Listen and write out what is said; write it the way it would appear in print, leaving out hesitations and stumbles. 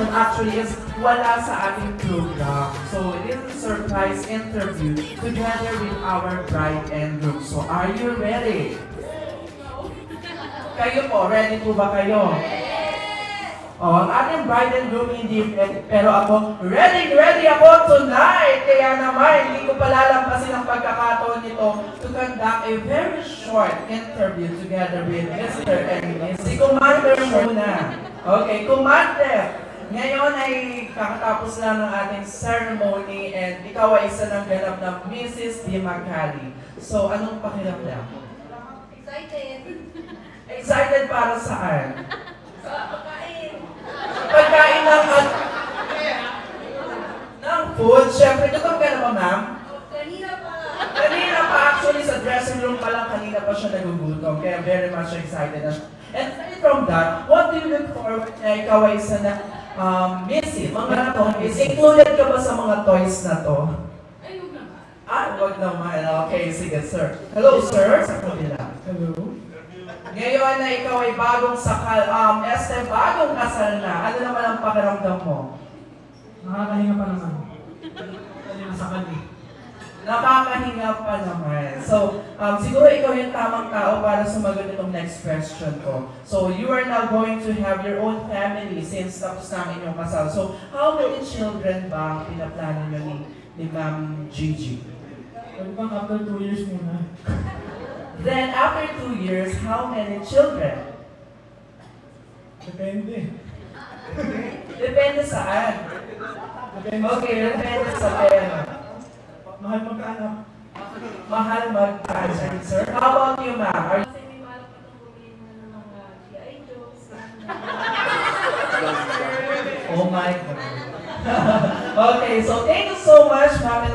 question actually is wala sa ating program. So it is a surprise interview together with our bride and groom. So are you ready? Kayo po, ready po ba kayo? Oh, ang ating bride and groom hindi ready, pero ako, ready ako tonight! Kaya naman, hindi ko palalampasin ang pagkakataon nito to conduct a very short interview together with Mr. and Miss. Si Commander muna. Okay, Commander! Ngayon ay kakatapos lang ng ating ceremony and ikaw ay isa ng ganap ng Mrs. Di Magali. So, anong pakiramdam? Excited. Excited para saan? Sa pagkain. Pagkain ng food. Siyempre, gutom ka na ba, ma'am? Kanina pa. Kanina pa, actually, sa dressing room pa lang, kanina pa siya nagugutom. Kaya very much excited. And aside from that, what do you look forward na ikaw ay isa na missing? Mga toys. Included ka ba sa mga toys na to? Ay, huwag naman. Wag naman. Okay, sige, sir. Hello, sir. Sa kabila. Hello? Ngayon na ikaw ay bagong bagong kasal na. Ano naman ang pakiramdam mo? Nakakahinga pa naman. Kanina sa kanya. Nakakahinga pa naman. So, siguro ikaw yung tamang tao para sumagot itong next question ko. So, you are now going to have your own family since tapos na inyong kasal. So, how many children ba ang pinaplano nyo ni Ma'am Gigi? Pwede bang after 2 years muna? Then, after 2 years, how many children? Depende. Depende saan. Depende. Okay, depende sa pera. Mahal magkaanak. Mahal mag-answer, sir. How about you, ma'am? Are you... Kasi may balak pa itong bumili na ng mga G.I. Joes. Oh my God. Okay, so thank you so much, ma'am and